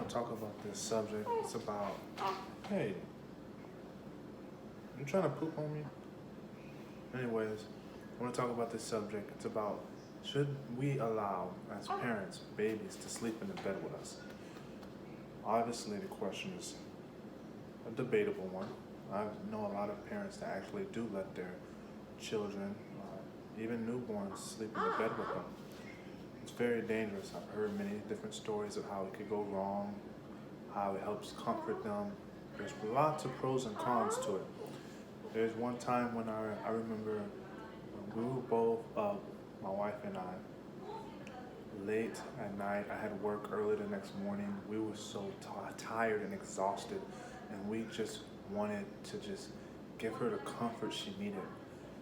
to talk about this subject. It's about, hey, you trying to poop on me? Anyways, I want to talk about this subject. It's about, should we allow, as parents, babies to sleep in the bed with us? Obviously, the question is a debatable one. I know a lot of parents that actually do let their children, even newborns, sleep in the bed with them. It's very dangerous. I've heard many different stories of how it could go wrong, how it helps comfort them. There's lots of pros and cons to it. There's one time when I remember when we were both up, my wife and I, late at night. I had work early the next morning. We were so tired and exhausted, and we just wanted to just give her the comfort she needed.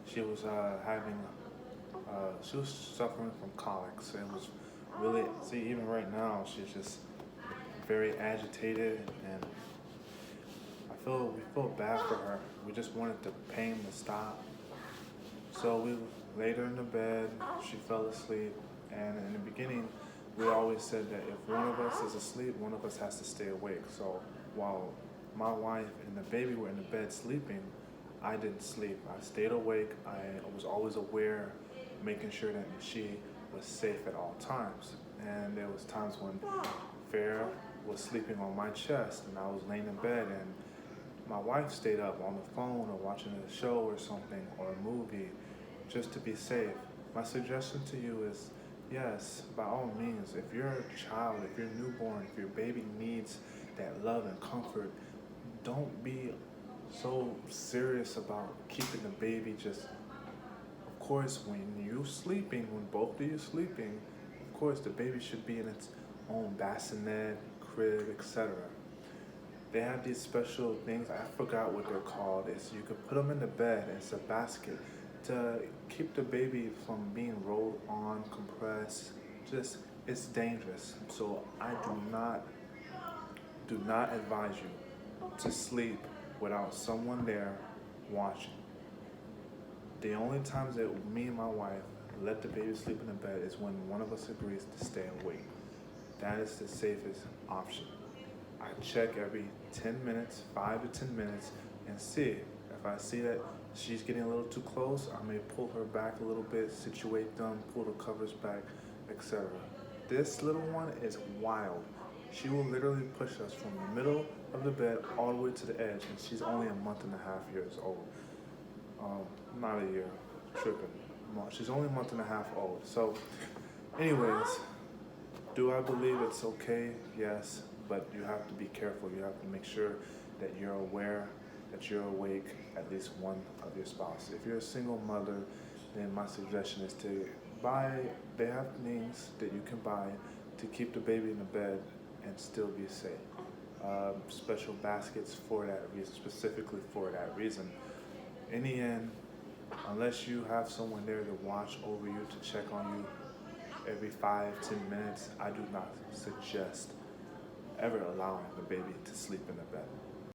She was she was suffering from colics. It was really, see, even right now, she's just very agitated, and we felt bad for her. We just wanted the pain to stop. So we laid her in the bed. She fell asleep, and in the beginning, we always said that if one of us is asleep, one of us has to stay awake. So while my wife and the baby were in the bed sleeping, I didn't sleep. I stayed awake. I was always aware, making sure that she was safe at all times. And there was times when Farrah was sleeping on my chest, and I was laying in bed, and my wife stayed up on the phone or watching a show or something or a movie just to be safe. My suggestion to you is, yes, by all means, if you're a child, if you're newborn, if your baby needs that love and comfort, don't be so serious about keeping the baby just, of course, when you're sleeping, when both of you sleeping, of course, the baby should be in its own bassinet, crib, etc. They have these special things, I forgot what they're called. It's, you can put them in the bed, and it's a basket to keep the baby from being rolled on, compressed. Just, it's dangerous. So I do not advise you to sleep without someone there watching. The only times that me and my wife let the baby sleep in the bed is when one of us agrees to stay awake. That is the safest option. I check every 10 minutes, 5 to 10 minutes, and see. If I see that she's getting a little too close, I may pull her back a little bit, situate them, pull the covers back, etc. This little one is wild. She will literally push us from the middle of the bed all the way to the edge, and she's only a month and a half years old. Not a year, tripping. She's only a month and a half old. So, anyways, do I believe it's okay? Yes, but you have to be careful. You have to make sure that you're aware, that you're awake, at least one of your spouse. If you're a single mother, then my suggestion is to they have things that you can buy to keep the baby in the bed and still be safe. Special baskets for that reason, specifically for that reason. In the end, unless you have someone there to watch over you, to check on you every 5-10 minutes, I do not suggest ever allowing the baby to sleep in the bed.